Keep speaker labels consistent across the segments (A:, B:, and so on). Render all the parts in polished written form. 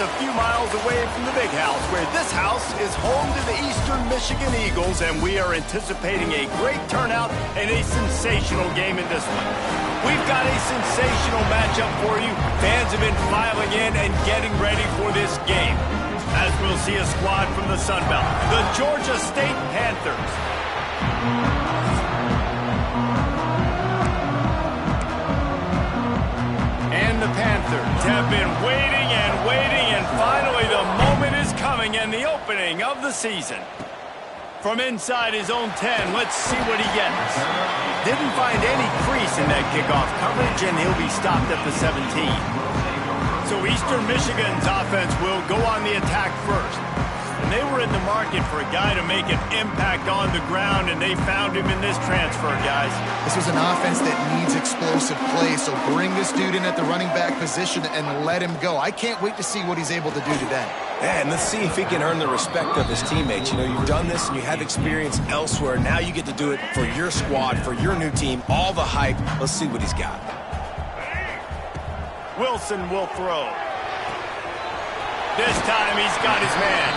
A: a few miles away from the Big House, where this house is home to the Eastern Michigan Eagles, and we are anticipating a great turnout and a sensational game in this one. We've got a sensational matchup for you. Fans have been filing in and getting ready for this game. As we'll see a squad from the Sun Belt, the Georgia State Panthers. And the Panthers have been waiting and waiting, and finally the moment is coming and the opening of the season. From inside his own 10, let's see what he gets. Didn't find any crease in that kickoff coverage, and he'll be stopped at the 17. So Eastern Michigan's offense will go on the attack first. And they were in the market for a guy to make an impact on the ground, and they found him in this transfer, guys.
B: This was an offense that needs explosive play, so bring this dude in at the running back position and let him go. I can't wait to see what he's able to do today.
C: Yeah, and let's see if he can earn the respect of his teammates. You know, you've done this and you have experience elsewhere. Now you get to do it for your squad, for your new team, all the hype. Let's see what he's got.
A: Wilson will throw. This time he's got his man.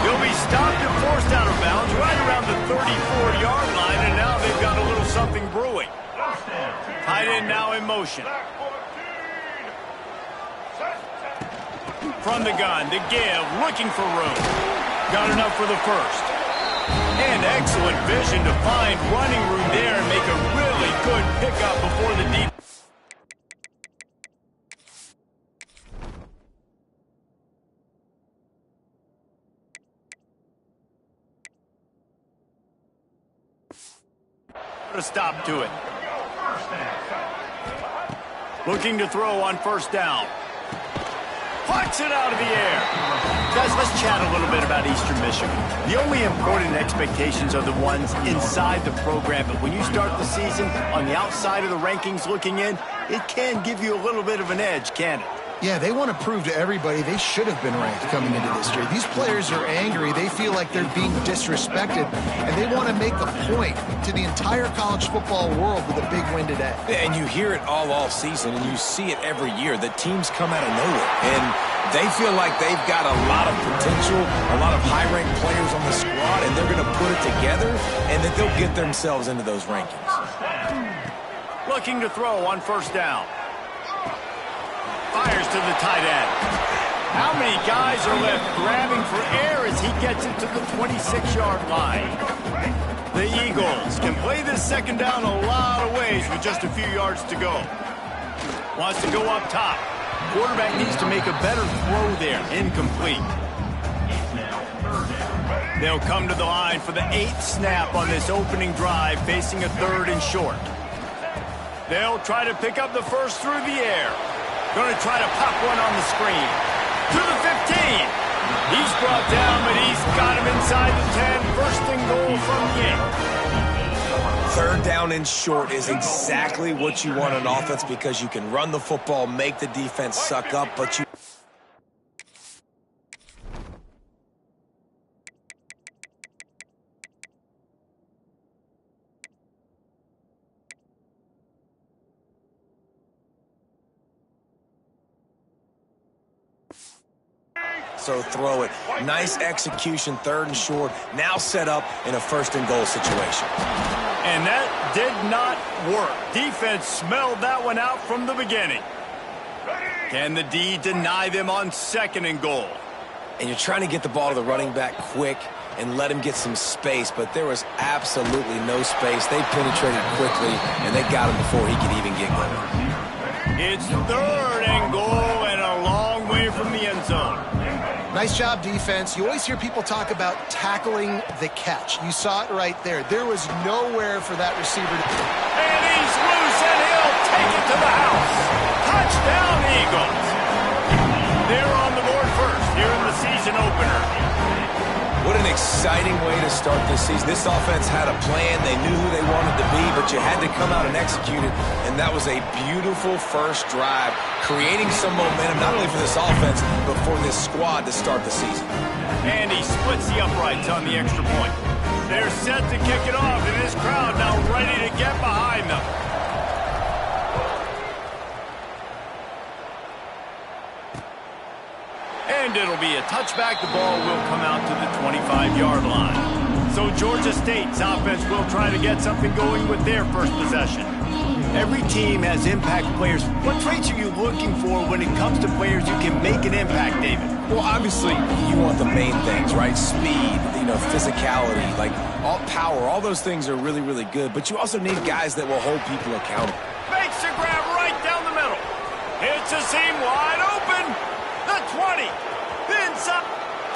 A: He'll be stopped and forced out of bounds right around the 34-yard line, and now they've got a little something brewing. Tight end now in motion. From the gun, to give, looking for room. Got enough for the first. And excellent vision to find running room there and make a really good pickup before the deep. A stop to it. Looking to throw on first down. Puts it out of the air. Guys, let's chat a little bit about Eastern Michigan. The only important expectations are the ones inside the program, but when you start the season on the outside of the rankings looking in, it can give you a little bit of an edge, can it?
B: Yeah, they want to prove to everybody they should have been ranked coming into this year. These players are angry. They feel like they're being disrespected, and they want to make a point to the entire college football world with a big win today.
C: And you hear it all season, and you see it every year. The teams come out of nowhere, and they feel like they've got a lot of potential, a lot of high-ranked players on the squad, and they're going to put it together, and that they'll get themselves into those rankings.
A: Looking to throw on first down. Fires to the tight end. How many guys are left grabbing for air as he gets it to the 26-yard line? The Eagles can play this second down a lot of ways with just a few yards to go. Wants to go up top. Quarterback needs to make a better throw there. Incomplete. They'll come to the line for the 8th snap on this opening drive, facing a 3rd and short. They'll try to pick up the first through the air. Going to try to pop one on the screen. To the 15. He's brought down, but he's got him inside the 10. First and goal from the 8.
C: 3rd down and short is exactly what you want on offense, because you can run the football, make the defense suck up, but you... So throw it. Nice execution, 3rd and short. Now set up in a 1st and goal situation.
A: And that did not work. Defense smelled that one out from the beginning. Can the D deny them on 2nd and goal?
C: And you're trying to get the ball to the running back quick and let him get some space, but there was absolutely no space. They penetrated quickly, and they got him before he could even get going.
A: It's 3rd and goal and a long way from the end zone.
B: Nice job, defense. You always hear people talk about tackling the catch. You saw it right there. There was nowhere for that receiver to...
A: And he's loose, and he'll take it to the house. Touchdown, Eagles. They're on the board first here in the season opener.
C: What an exciting way to start this season. This offense had a plan. They knew who they wanted to be, but you had to come out and execute it. And that was a beautiful first drive, creating some momentum, not only for this offense, but for this squad to start the season.
A: And he splits the uprights on the extra point. They're set to kick it off, and this crowd now ready to get behind them. And it'll be a touchback. The ball will come out to the 25-yard line. So Georgia State's offense will try to get something going with their first possession. Every team has impact players. What traits are you looking for when it comes to players you can make an impact, David?
C: Well, obviously, you want the main things, right? Speed, physicality, like all power. All those things are really, really good. But you also need guys that will hold people accountable.
A: Makes a grab right down the middle. Hits a seam wide open. The 20. The inside.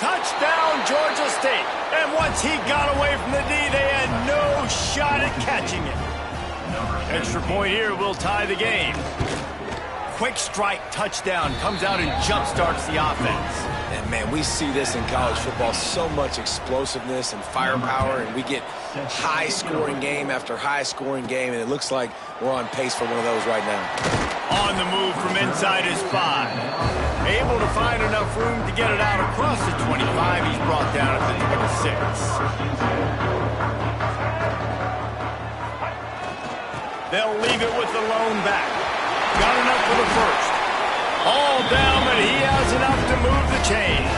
A: Touchdown, Georgia State. And once he got away from the D, they had no shot at catching it. Extra point here will tie the game. Quick strike touchdown comes out and jump-starts the offense.
C: And, man, we see this in college football, so much explosiveness and firepower, and we get high-scoring game after high-scoring game, and it looks like we're on pace for one of those right now.
A: On the move from inside his 5. Able to find enough room to get it out across the 25. He's brought down at the 26. They'll leave it with the lone back. Got enough for the first. All down, but he has enough to move the chains.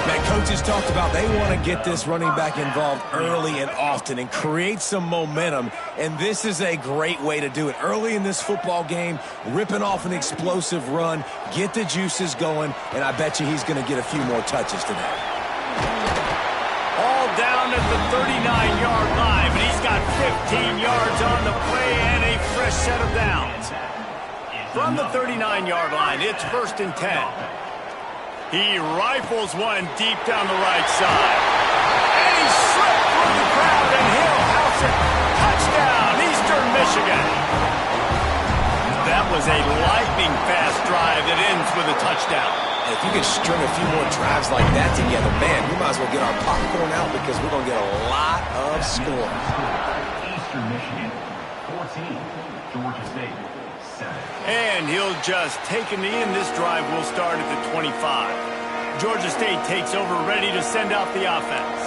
C: Man, coaches talked about they want to get this running back involved early and often and create some momentum, and this is a great way to do it. Early in this football game, ripping off an explosive run, get the juices going, and I bet you he's going to get a few more touches today.
A: All down at the 39-yard line, but he's got 15 yards on the play and a fresh set of downs. From the 39-yard line, it's 1st and 10. He rifles one deep down the right side. And he slipped through the crowd, and he'll house it. Touchdown, Eastern Michigan. That was a lightning-fast drive that ends with a touchdown.
C: If you can string a few more drives like that together, man, we might as well get our popcorn out because we're going to get a lot of score.
D: Eastern Michigan, 14. Georgia State, 7.
A: And he'll just take a knee, and this drive will start at the 25. Georgia State takes over, ready to send out the offense.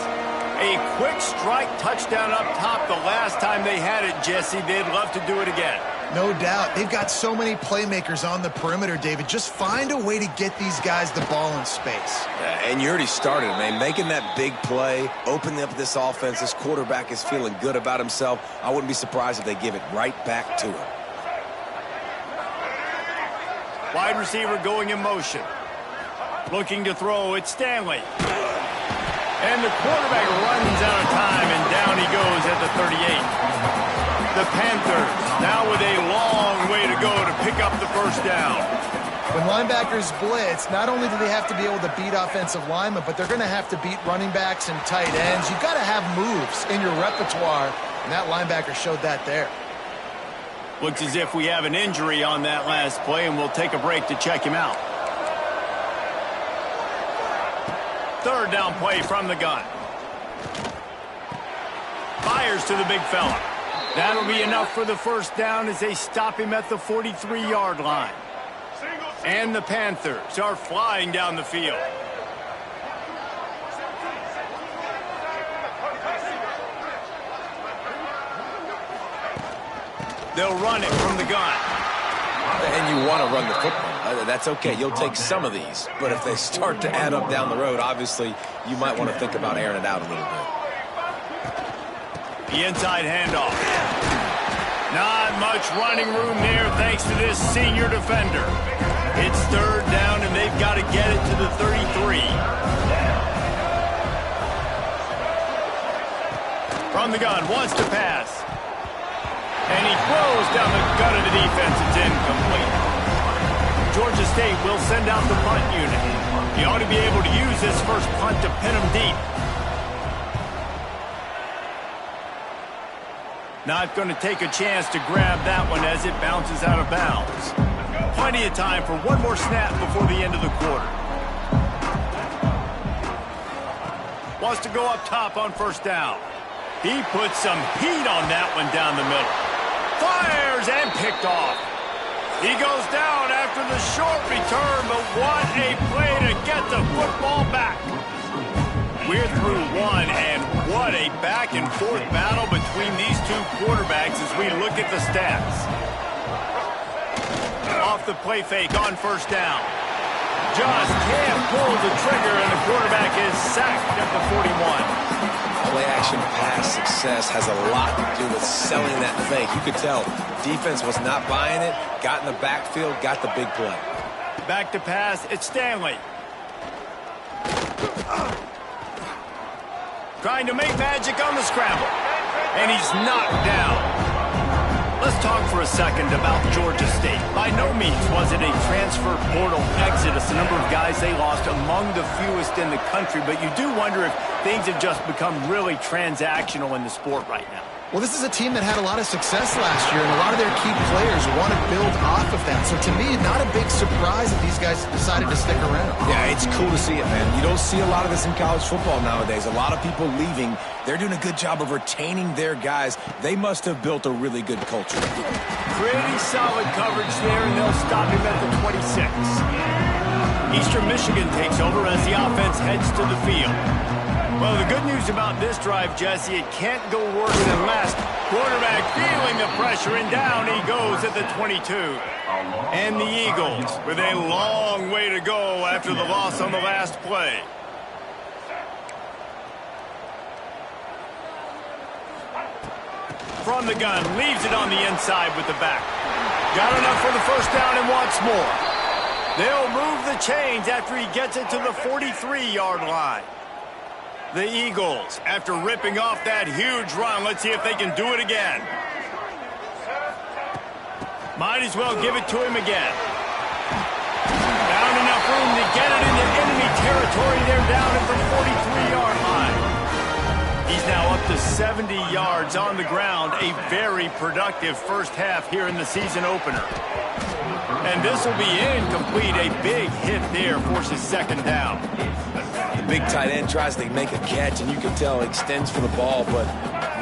A: A quick strike touchdown up top. The last time they had it, Jesse, they'd love to do it again.
B: No doubt. They've got so many playmakers on the perimeter, David. Just find a way to get these guys the ball in space.
C: And you already started, man. Making that big play, opening up this offense. This quarterback is feeling good about himself. I wouldn't be surprised if they give it right back to him.
A: Wide receiver going in motion. Looking to throw, it's Stanley. And the quarterback runs out of time, and down he goes at the 38. The Panthers now with a long way to go to pick up the first down.
B: When linebackers blitz, not only do they have to be able to beat offensive linemen, but they're going to have to beat running backs and tight ends. You've got to have moves in your repertoire, and that linebacker showed that there.
A: Looks as if we have an injury on that last play, and we'll take a break to check him out. Third down play from the gun. Fires to the big fella. That'll be enough for the first down as they stop him at the 43-yard line. And the Panthers are flying down the field. They'll run it from the gun.
C: And you want to run the football. That's okay. You'll take some of these. But if they start to add up down the road, obviously, you might want to think about airing it out a little bit.
A: The inside handoff. Not much running room there thanks to this senior defender. It's third down, and they've got to get it to the 33. From the gun, wants to pass. And he throws down the gut of the defense. It's incomplete. Georgia State will send out the punt unit. He ought to be able to use this first punt to pin him deep. Not going to take a chance to grab that one as it bounces out of bounds. Plenty of time for one more snap before the end of the quarter. Wants to go up top on first down. He puts some heat on that one down the middle. Fires and picked off. He goes down after the short return, but what a play to get the football back. We're through one, and what a back-and-forth battle between these two quarterbacks as we look at the stats. Off the play fake on first down. just can't pull the trigger, and the quarterback is sacked at the 41.
C: Play-action pass success has a lot to do with selling that fake. You could tell defense was not buying it, got in the backfield, got the big play.
A: Back to pass, it's Stanley. Trying to make magic on the scramble. And he's knocked down. Let's talk for a second about Georgia State. By no means was it a transfer portal exodus, the number of guys they lost among the fewest in the country, but you do wonder if things have just become really transactional in the sport right now.
B: Well, this is a team that had a lot of success last year, and a lot of their key players want to build off of that. So to me, not a big surprise that these guys decided to stick around.
C: Yeah, it's cool to see it, man. You don't see a lot of this in college football nowadays. A lot of people leaving. They're doing a good job of retaining their guys. They must have built a really good culture.
A: Pretty solid coverage there, and they'll stop him at the 26. Eastern Michigan takes over as the offense heads to the field. Well, the good news about this drive, Jesse, it can't go worse than last. Quarterback feeling the pressure, and down he goes at the 22. And the Eagles with a long way to go after the loss on the last play. From the gun, leaves it on the inside with the back. Got enough for the first down and wants more. They'll move the chains after he gets it to the 43-yard line. The Eagles, after ripping off that huge run, let's see if they can do it again. Might as well give it to him again. Found enough room to get it into enemy territory. They're down at the 43-yard line. He's now up to 70 yards on the ground. A very productive first half here in the season opener. And this will be incomplete. A big hit there forces second down.
C: The big tight end tries to make a catch, and you can tell extends for the ball, but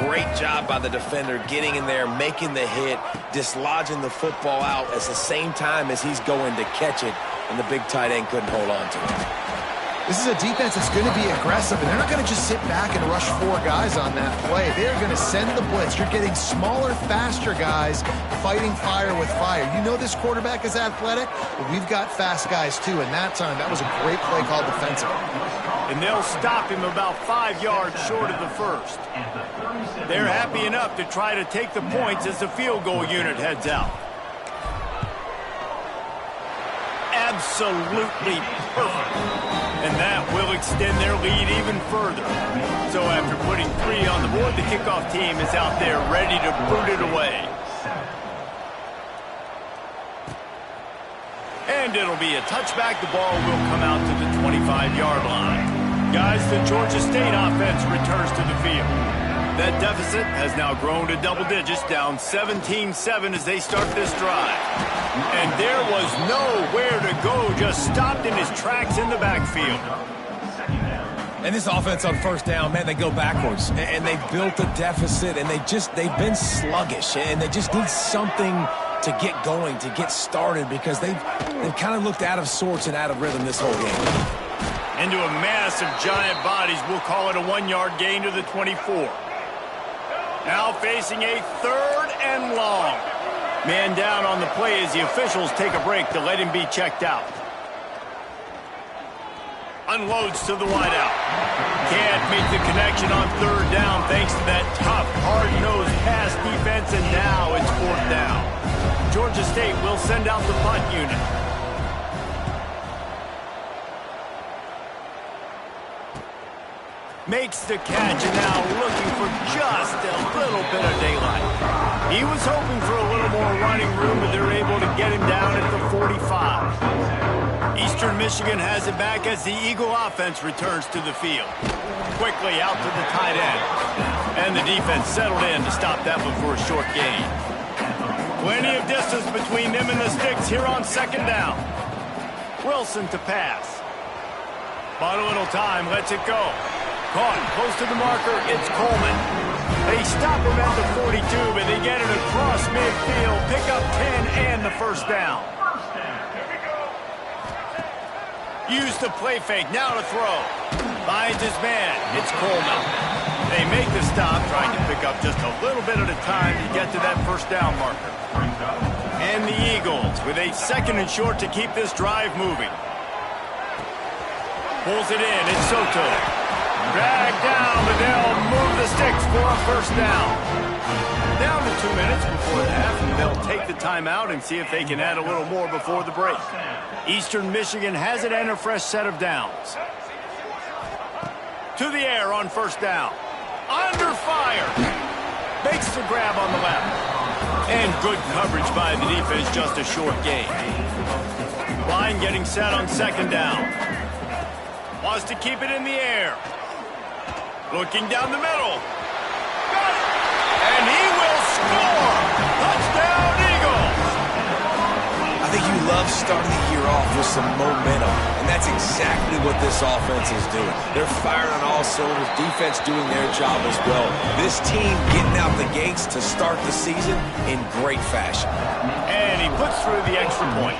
C: great job by the defender getting in there, making the hit, dislodging the football out at the same time as he's going to catch it, and the big tight end couldn't hold on to it.
B: This is a defense that's going to be aggressive, and they're not going to just sit back and rush four guys on that play. They're going to send the blitz. You're getting smaller, faster guys fighting fire with fire. You know this quarterback is athletic, but we've got fast guys too, and that time, that was a great play call defensively.
A: And they'll stop him about 5 yards short of the first. They're happy enough to try to take the points as the field goal unit heads out. Absolutely perfect. And that will extend their lead even further. So after putting 3 on the board, the kickoff team is out there ready to boot it away. And it'll be a touchback. The ball will come out to the 25-yard line. Guys, the Georgia State offense returns to the field. That deficit has now grown to double digits, down 17-7 as they start this drive. And there was nowhere to go, just stopped in his tracks in the backfield.
C: And this offense on first down, man, they go backwards. And they built a deficit, and they've been sluggish, and they just need something to get going, to get started, because they've kind of looked out of sorts and out of rhythm this whole game.
A: Into a mass of giant bodies, we'll call it a 1-yard gain to the 24. Now facing a 3rd and long. Man down on the play as the officials take a break to let him be checked out. Unloads to the wideout. Can't make the connection on 3rd down thanks to that tough, hard-nosed pass defense, and now it's 4th down. Georgia State will send out the punt unit. Makes the catch, and now looking for just a little bit of daylight. He was hoping for a little more running room, but they're able to get him down at the 45. Eastern Michigan has it back as the Eagle offense returns to the field. Quickly out to the tight end. And the defense settled in to stop that one for a short gain. Plenty of distance between them and the sticks here on 2nd down. Wilson to pass. Bought a little time, lets it go. Caught close to the marker, it's Coleman. They stop him at the 42, but they get it across midfield. Pick up 10 and the first down. Use the play fake, now to throw. Finds his man, it's Coleman. They make the stop, trying to pick up just a little bit at a time to get to that first down marker. And the Eagles with a 2nd and short to keep this drive moving. Pulls it in. It's Soto. Dragged down, but they'll move the sticks for a first down. Down to 2 minutes before the half, and they'll take the timeout and see if they can add a little more before the break. Eastern Michigan has it and a fresh set of downs. To the air on first down. Under fire. Makes the grab on the left. And good coverage by the defense, just a short gain. Line getting set on second down. Wants to keep it in the air. Looking down the middle. Got it! And he will score! Touchdown, Eagles!
C: I think you love starting the year off with some momentum, and that's exactly what this offense is doing. They're firing on all cylinders, defense doing their job as well. This team getting out the gates to start the season in great fashion.
A: And he puts through the extra point.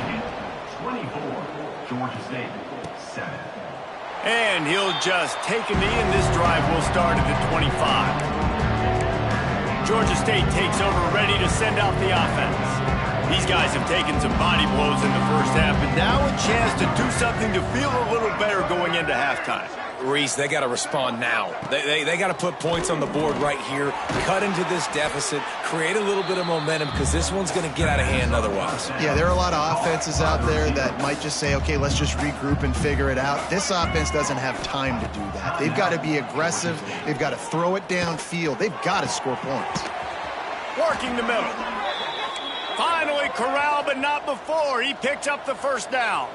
D: 24, Georgia State, 7.
A: And he'll just take a knee, and this drive will start at the 25. Georgia State takes over, ready to send out the offense. These guys have taken some body blows in the first half, but now a chance to do something to feel a little better going into halftime.
C: Reese, they got to respond now. They got to put points on the board right here, cut into this deficit, create a little bit of momentum, because this one's going to get out of hand otherwise.
B: Yeah, there are a lot of offenses out there that might just say, okay, let's just regroup and figure it out. This offense doesn't have time to do that. They've got to be aggressive. They've got to throw it downfield. They've got to score points.
A: Working the middle. Finally corralled, but not before. He picks up the first down.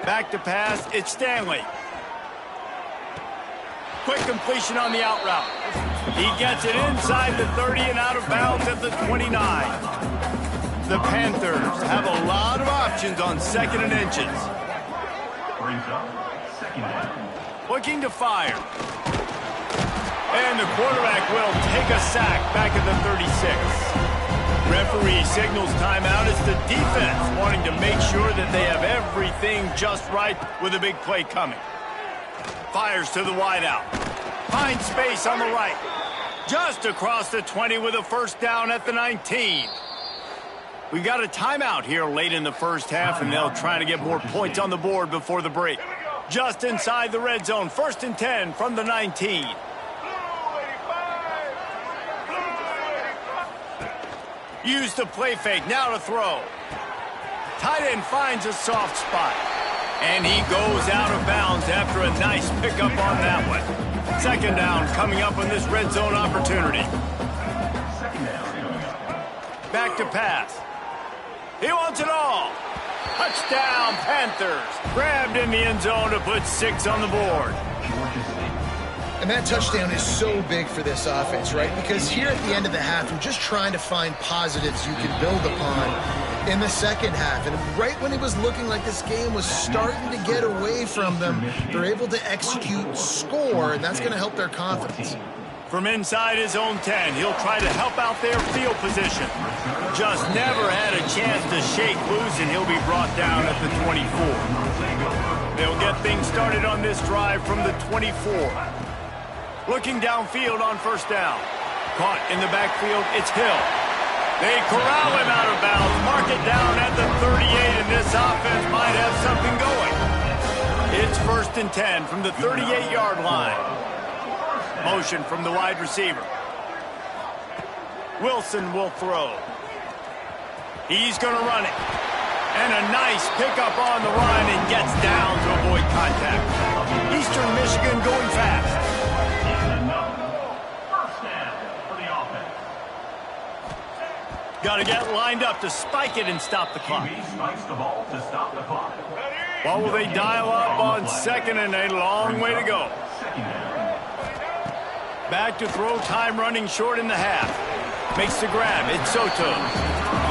A: Back to pass, it's Stanley. Quick completion on the out route. He gets it inside the 30 and out of bounds at the 29. The Panthers have a lot of options on second and inches.
D: Brings up second down.
A: Looking to fire. And the quarterback will take a sack back at the 36. Referee signals timeout. It's the defense wanting to make sure that they have everything just right with a big play coming. Fires to the wideout. Finds space on the right. Just across the 20 with a first down at the 19. We got a timeout here late in the first half, and they'll try to get more points on the board before the break. Just inside the red zone, 1st and 10 from the 19. Use the play fake, now to throw. Tight end finds a soft spot. And he goes out of bounds after a nice pickup on that one. Second down coming up on this red zone opportunity. Back to pass. He wants it all. Touchdown, Panthers. Grabbed in the end zone to put 6 on the board.
B: And that touchdown is so big for this offense, right? Because here at the end of the half, you're just trying to find positives you can build upon in the second half. And right when it was looking like this game was starting to get away from them, they're able to execute, score, and that's going to help their confidence.
A: From inside his own 10, he'll try to help out their field position. Just never had a chance to shake loose, and he'll be brought down at the 24. They'll get things started on this drive from the 24. Looking downfield on first down. Caught in the backfield, it's Hill. They corral him out of bounds, mark it down at the 38, and this offense might have something going. It's 1st and 10 from the 38-yard line. Motion from the wide receiver. Wilson will throw. He's going to run it. And a nice pickup on the run and gets down to avoid contact. Eastern Michigan going fast. Got to get lined up to spike it and stop the clock. What will they dial up on second and a long way to go? Back to throw, time running short in the half. Makes the grab, it's Soto.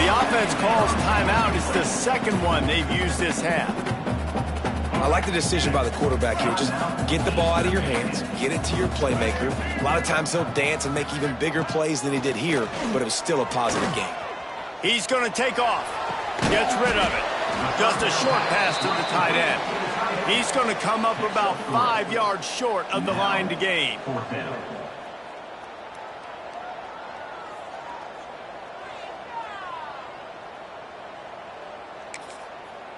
A: The offense calls timeout. It's the second one they've used this half.
C: I like the decision by the quarterback here. Just get the ball out of your hands, get it to your playmaker. A lot of times he'll dance and make even bigger plays than he did here, but it was still a positive game.
A: He's going to take off. Gets rid of it. Just a short pass to the tight end. He's going to come up about 5 yards short of the line to gain.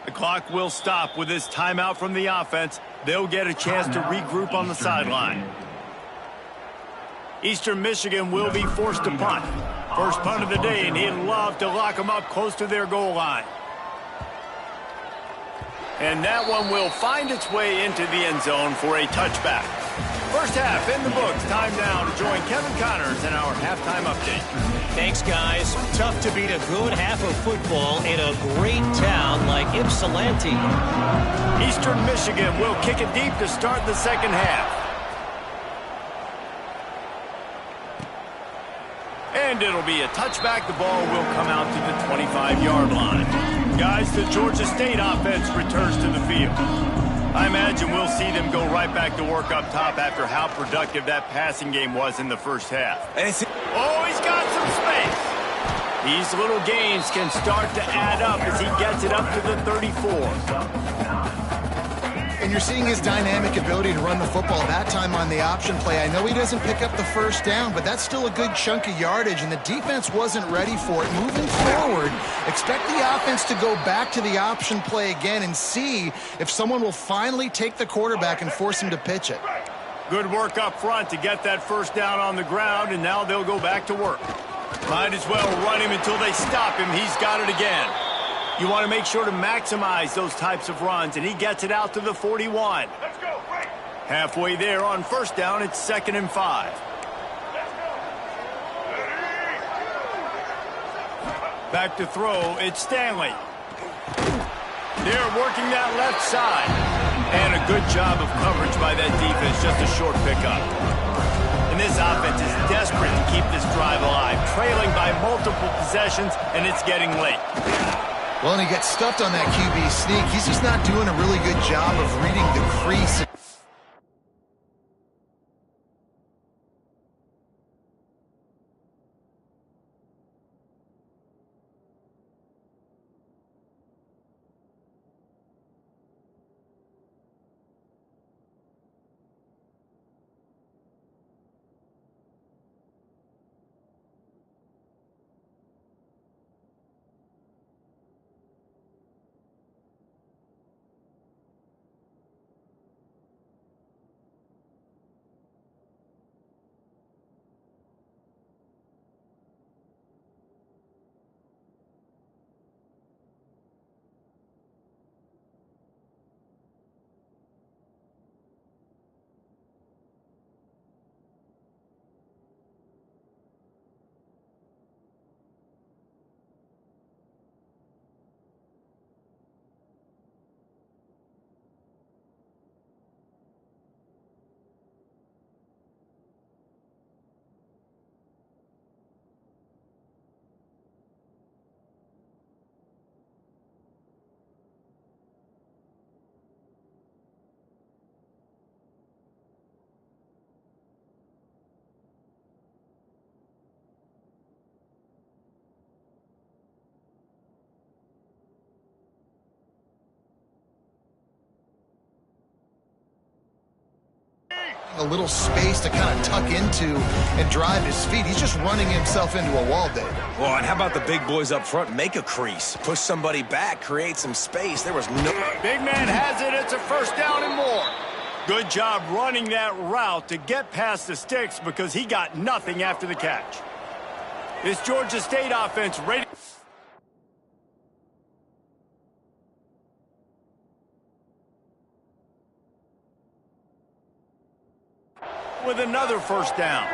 A: The clock will stop with this timeout from the offense. They'll get a chance to regroup on the sideline. Eastern Michigan will be forced to punt. First punt of the day, and he'd love to lock them up close to their goal line. And that one will find its way into the end zone for a touchback. First half in the books. Time now to join Kevin Connors in our halftime update.
E: Thanks, guys. Tough to beat a good half of football in a great town like Ypsilanti.
A: Eastern Michigan will kick it deep to start the second half. And it'll be a touchback. The ball will come out to the 25-yard line. Guys, the Georgia State offense returns to the field. I imagine we'll see them go right back to work up top after how productive that passing game was in the first half. Oh, he's got some space. These little gains can start to add up as he gets it up to the 34.
B: And you're seeing his dynamic ability to run the football, that time on the option play. I know he doesn't pick up the first down, but that's still a good chunk of yardage, and the defense wasn't ready for it. Moving forward, expect the offense to go back to the option play again and see if someone will finally take the quarterback and force him to pitch it.
A: Good work up front to get that first down on the ground, and now they'll go back to work. Might as well run him until they stop him. He's got it again. You want to make sure to maximize those types of runs, and he gets it out to the 41.
D: Let's go, right.
A: Halfway there on first down, it's 2nd and 5. Back to throw, it's Stanley. They're working that left side. And a good job of coverage by that defense, just a short pickup. And this offense is desperate to keep this drive alive, trailing by multiple possessions, and it's getting late.
B: Well, and he gets stuffed on that QB sneak. He's just not doing a really good job of reading the crease. A little space to kind of tuck into and drive his feet. He's just running himself into a wall, Dave.
C: Well, and how about the big boys up front? Make a crease. Push somebody back. Create some space. There was no...
A: Big man has it. It's a first down and more. Good job running that route to get past the sticks because he got nothing after the catch. This Georgia State offense ready... with another first down.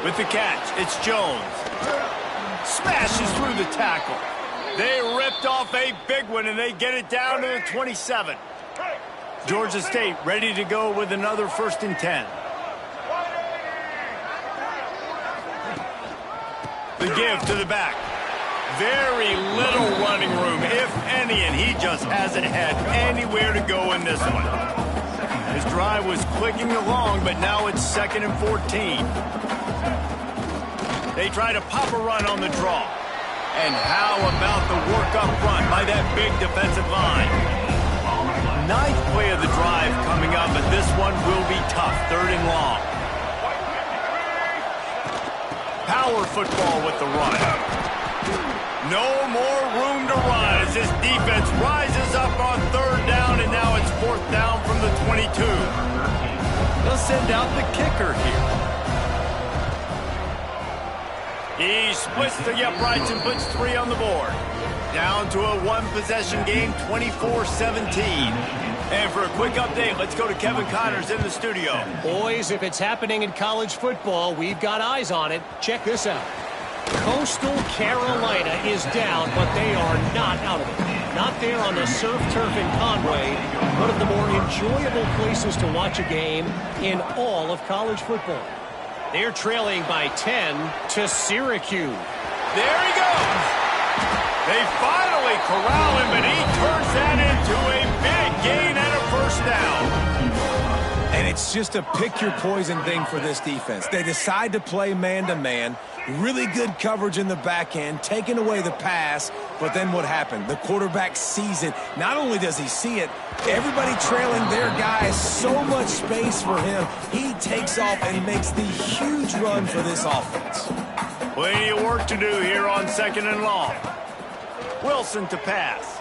A: With the catch, it's Jones. Smashes through the tackle. They ripped off a big one, and they get it down to the 27. Georgia State ready to go with another 1st and 10. The give to the back. Very little running room, if any, and he just hasn't had anywhere to go in this one. His drive was clicking along, but now it's 2nd and 14. They try to pop a run on the draw. And how about the work up front by that big defensive line? 9th play of the drive coming up, but this one will be tough. 3rd and long. Power football with the run. No more room to run as this defense rises up on third down, and now it's fourth down from the 22. They'll send out the kicker here. He splits the uprights and puts 3 on the board. Down to a one-possession game, 24-17. And for a quick update, let's go to Kevin Connors in the studio.
E: Boys, if it's happening in college football, we've got eyes on it. Check this out. Coastal Carolina is down, but they are not out of it. Not there on the surf turf in Conway, one of the more enjoyable places to watch a game in all of college football. They're trailing by 10 to Syracuse.
A: There he goes. They finally corral him, and he turns that into a big gain and a first down.
C: And it's just a pick-your-poison thing for this defense. They decide to play man-to-man. Really good coverage in the back end, taking away the pass, but then what happened? The quarterback sees it. Not only does he see it, everybody trailing their guys, so much space for him. He takes off and makes the huge run for this offense.
A: Plenty of work to do here on second and long. Wilson to pass.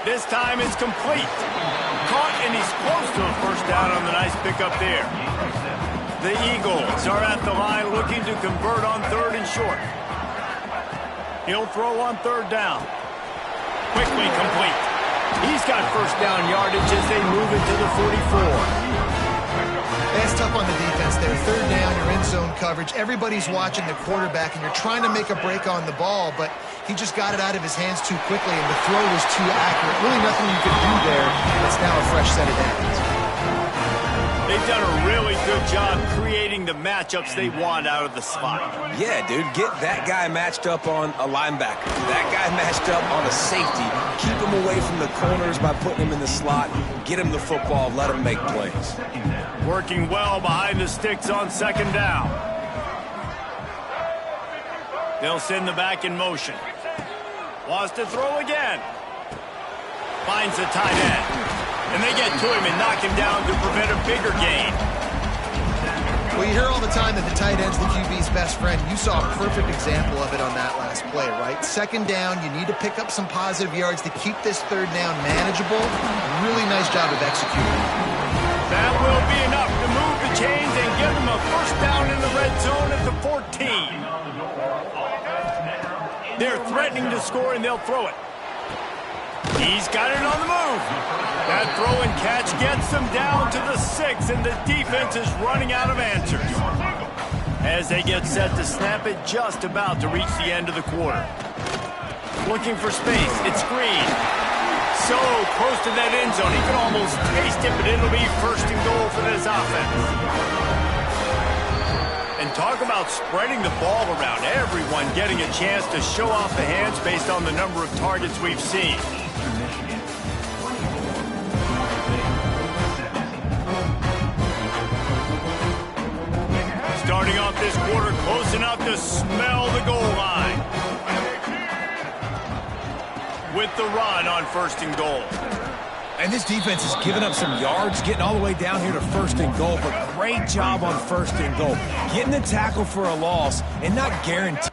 A: This time it's complete. Caught, and he's close to a first down on the nice pickup there. The Eagles are at the line looking to convert on third and short. He'll throw on third down. Quickly complete. He's got first down yardage as they move into the 44.
B: That's tough on the defense there. Third down, you're in zone coverage. Everybody's watching the quarterback, and you're trying to make a break on the ball, but he just got it out of his hands too quickly, and the throw was too accurate. Really nothing you could do there. It's now a fresh set of downs.
A: They've done a really good job creating the matchups they want out of the slot.
C: Yeah, dude, get that guy matched up on a linebacker. That guy matched up on a safety. Keep him away from the corners by putting him in the slot. Get him the football. Let him make plays.
A: Working well behind the sticks on second down. They'll send the back in motion. Wants to throw again. Finds the tight end. And they get to him and knock him down to prevent a bigger gain.
B: Well, you hear all the time that the tight end's the QB's best friend. You saw a perfect example of it on that last play, right? Second down, you need to pick up some positive yards to keep this third down manageable. Really nice job of executing.
A: That will be enough to move the chains and give them a first down in the red zone at the 14. They're threatening to score, and they'll throw it. He's got it on the move. That throw and catch gets them down to the 6, and the defense is running out of answers. As they get set to snap it, just about to reach the end of the quarter. Looking for space. It's Green. So close to that end zone. He can almost taste it, but it'll be first and goal for this offense. And talk about spreading the ball around. Everyone getting a chance to show off the hands based on the number of targets we've seen. Starting off this quarter close enough to smell the goal line. With the run on first and goal.
C: And this defense has given up some yards, getting all the way down here to first and goal, but great job on first and goal. Getting the tackle for a loss and not guaranteed.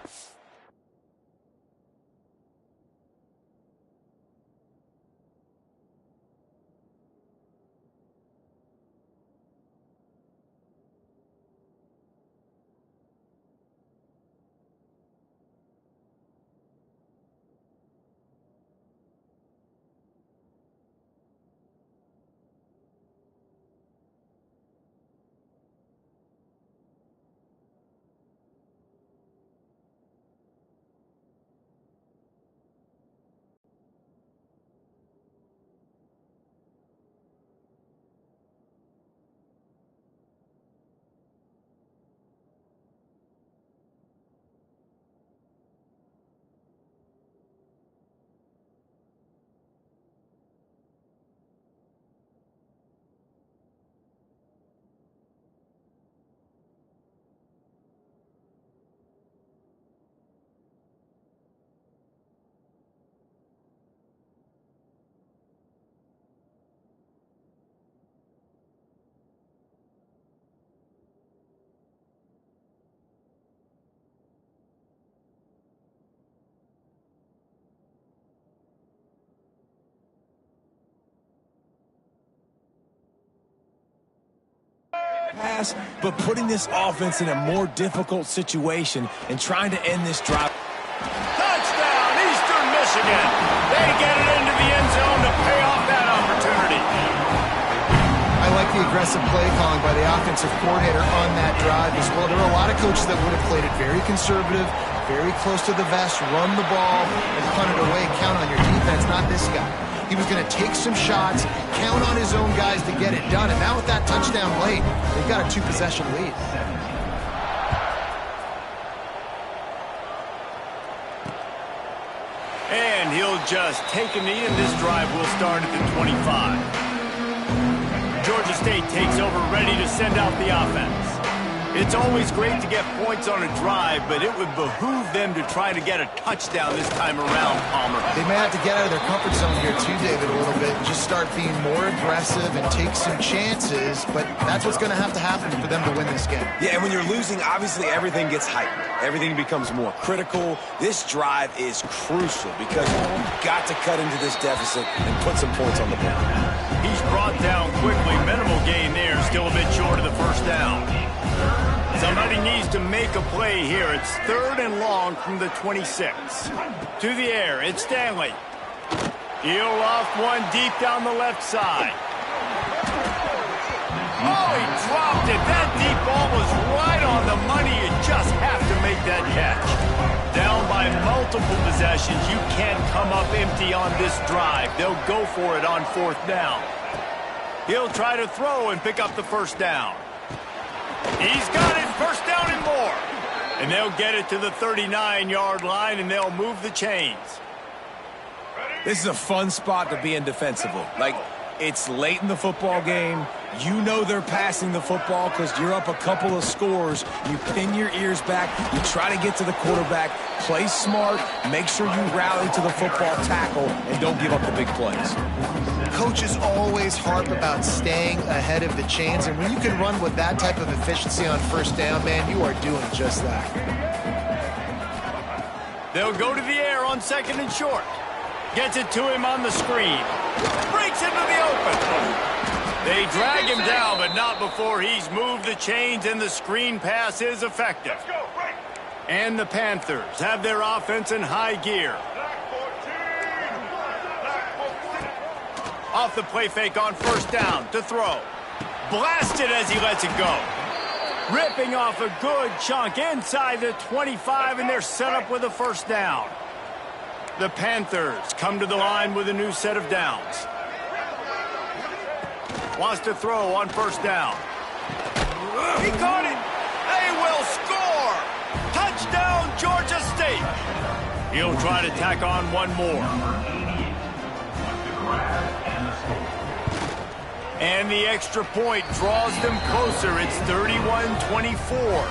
C: pass, but putting this offense in a more difficult situation and trying to end this drive.
A: Touchdown, Eastern Michigan. They get it into the end zone to pay off that opportunity.
B: I like the aggressive play calling by the offensive coordinator on that drive as well. There were a lot of coaches that would have played it very conservative, very close to the vest, run the ball, and punt it away. Count on your defense, not this guy. He was going to take some shots, count on his own guys to get it done. And now with that touchdown late, they've got a 2-possession lead.
A: And he'll just take a knee, and this drive will start at the 25. Georgia State takes over, ready to send out the offense. It's always great to get points on a drive, but it would behoove them to try to get a touchdown this time around, Palmer.
B: They may have to get out of their comfort zone here too, David, a little bit, and just start being more aggressive and take some chances, but that's what's going to happen for them to win this game.
C: Yeah, and when you're losing, obviously everything gets heightened. Everything becomes more critical. This drive is crucial because you've got to cut into this deficit and put some points on the board.
A: He's brought down quickly. Minimal gain there, still a bit short of the first down. Somebody needs to make a play here. It's 3rd and long from the 26. To the air, it's Stanley. He'll off one deep down the left side. Oh, he dropped it. That deep ball was right on the money. You just have to make that catch. Down by multiple possessions. You can't come up empty on this drive. They'll go for it on 4th down. He'll try to throw and pick up the first down. He's got it, 1st down and more. And they'll get it to the 39-yard line, and they'll move the chains.
C: This is a fun spot to be in defensively. Like, it's late in the football game. You know they're passing the football because you're up a couple of scores. You pin your ears back. You try to get to the quarterback. Play smart. Make sure you rally to the football tackle and don't give up the big plays.
B: Coaches always harp about staying ahead of the chains, and when you can run with that type of efficiency on 1st down, man, you are doing just that.
A: They'll go to the air on 2nd and short. Gets it to him on the screen. Breaks into the open. They drag him down, but not before he's moved the chains, and the screen pass is effective. And the Panthers have their offense in high gear. Off the play fake on 1st down to throw. Blasted as he lets it go. Ripping off a good chunk inside the 25, and they're set up with a 1st down. The Panthers come to the line with a new set of downs. Wants to throw on 1st down. He caught it. They will score. Touchdown, Georgia State. He'll try to tack on one more. And the extra point draws them closer. It's 31-24.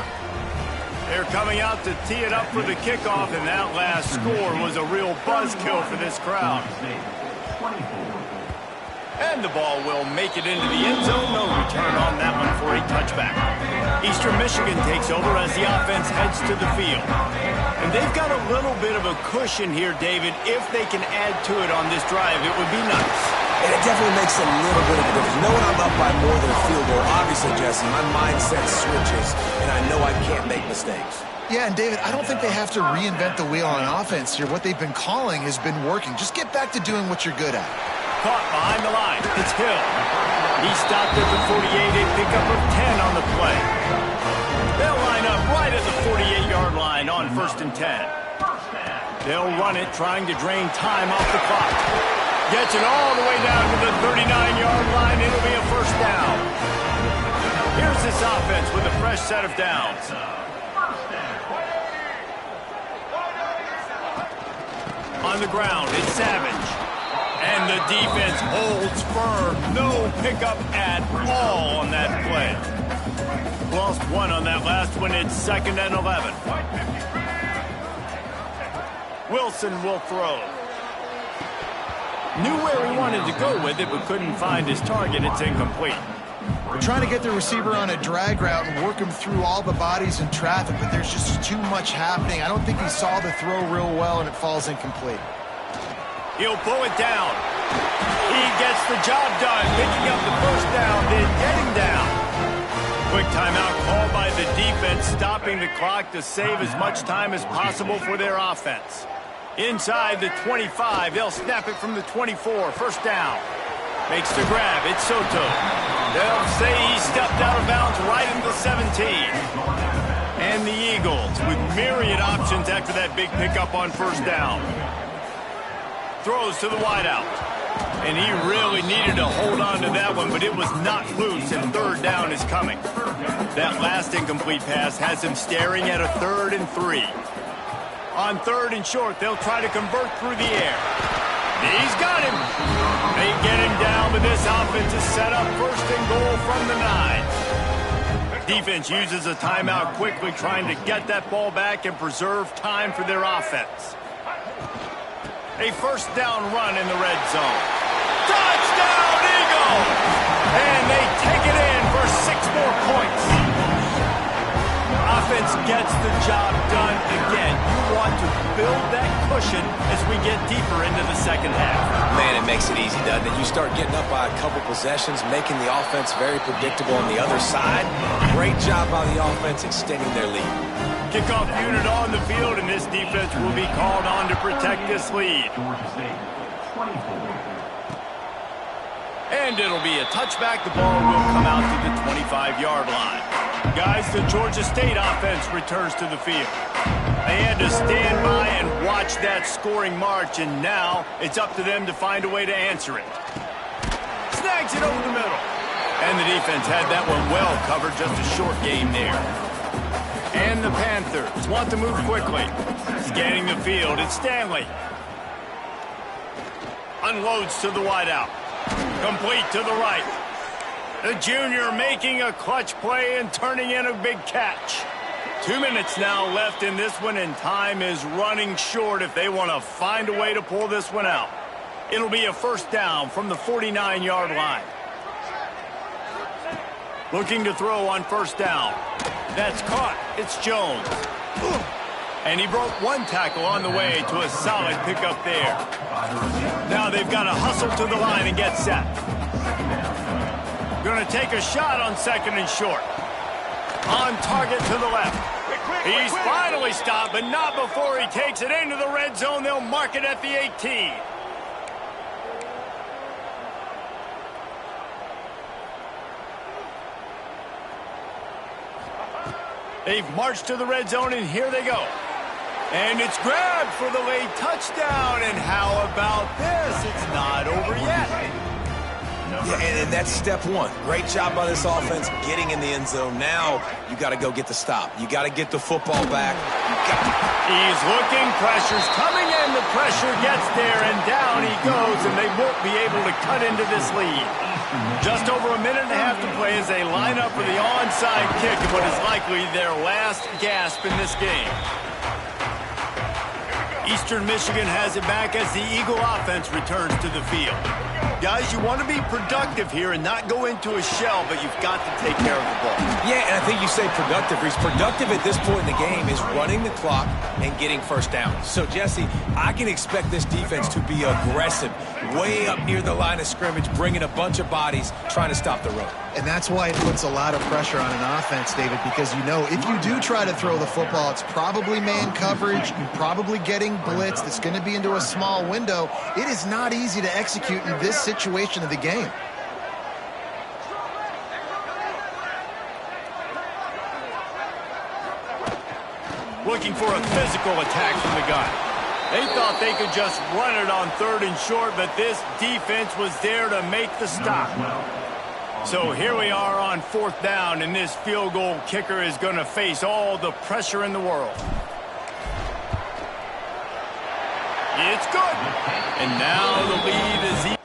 A: They're coming out to tee it up for the kickoff, and that last score was a real buzzkill for this crowd. And the ball will make it into the end zone. No return on that one for a touchback. Eastern Michigan takes over as the offense heads to the field. And they've got a little bit of a cushion here, David. If they can add to it on this drive, it would be nice.
C: And it definitely makes a little bit of a difference. Knowing I'm up by more than a field goal, obviously, Jesse, my mindset switches, and I know I can't make mistakes.
B: Yeah, and David, I don't think they have to reinvent the wheel on offense here. What they've been calling has been working. Just get back to doing what you're good at.
A: Caught behind the line. It's Hill. He stopped at the 48, a pickup of 10 on the play. They'll line up right at the 48-yard line on 1st and 10. They'll run it, trying to drain time off the clock. Gets it all the way down to the 39-yard line. It'll be a 1st down. Here's this offense with a fresh set of downs. On the ground, it's Savage. And the defense holds firm. No pickup at all on that play. Lost one on that last one. It's 2nd and 11. Wilson will throw. Knew where he wanted to go with it, but couldn't find his target. It's incomplete.
B: They're trying to get the receiver on a drag route and work him through all the bodies in traffic, but there's just too much happening. I don't think he saw the throw real well, and it falls incomplete.
A: He'll pull it down. He gets the job done, picking up the 1st down, then getting down. Quick timeout called by the defense, stopping the clock to save as much time as possible for their offense. Inside the 25, they'll snap it from the 24. First down. Makes the grab. It's Soto. They'll say he stepped out of bounds right at the 17. And the Eagles with myriad options after that big pickup on first down. Throws to the wideout. And he really needed to hold on to that one, but it was not loose, and third down is coming. That last incomplete pass has him staring at a 3rd and 3. On 3rd and short, they'll try to convert through the air. He's got him. They get him down, but this offense is set up 1st and goal from the 9. Defense uses a timeout quickly, trying to get that ball back and preserve time for their offense. A first down run in the red zone. Touchdown, Eagles! And they take it in for 6 more points. Offense gets the job done again. You want to build that cushion as we get deeper into the second half.
C: Man, it makes it easy, doesn't it? You start getting up by a couple possessions, making the offense very predictable on the other side. Great job by the offense extending their lead.
A: Kickoff unit on the field, and this defense will be called on to protect this lead.
D: Georgia State, 24.
A: And it'll be a touchback. The ball will come out to the 25-yard line. Guys, the Georgia State offense returns to the field. They had to stand by and watch that scoring march, and now it's up to them to find a way to answer it. Snags it over the middle. And the defense had that one well covered, just a short game there. And the Panthers want to move quickly. Scanning the field, it's Stanley. Unloads to the wideout. Complete to the right. The junior making a clutch play and turning in a big catch. 2 minutes now left in this one, and time is running short if they want to find a way to pull this one out. It'll be a first down from the 49-yard line. Looking to throw on first down. That's caught. It's Jones. And he broke one tackle on the way to a solid pickup there. Now they've got to hustle to the line and get set. Going to take a shot on 2nd and short. On target to the left. He's finally stopped, but not before he takes it into the red zone. They'll mark it at the 18. They've marched to the red zone, and here they go. And it's grabbed for the late touchdown. And how about this? It's not over yet.
C: Yeah, and that's step one. Great job by this offense getting in the end zone. Now you got to go get the stop. You got to get the football back.
A: He's looking. Pressure's coming in. The pressure gets there, and down he goes, and they won't be able to cut into this lead. Just over a minute and a half to play as they line up for the onside kick of what is likely their last gasp in this game. Eastern Michigan has it back as the Eagle offense returns to the field. Guys, you want to be productive here and not go into a shell, but you've got to take care of the ball.
C: Yeah, and I think you say productive. He's productive at this point in the game is running the clock and getting first down. So, Jesse, I can expect this defense to be aggressive, way up near the line of scrimmage, bringing a bunch of bodies, trying to stop the run.
B: And that's why it puts a lot of pressure on an offense, David, because you know if you do try to throw the football, it's probably man coverage, you're probably getting blitzed, it's going to be into a small window. It is not easy to execute in this situation of the game.
A: Looking for a physical attack from the gun. They thought they could just run it on 3rd and short, but this defense was there to make the stop. So here we are on 4th down, and this field goal kicker is going to face all the pressure in the world. It's good. And now the lead is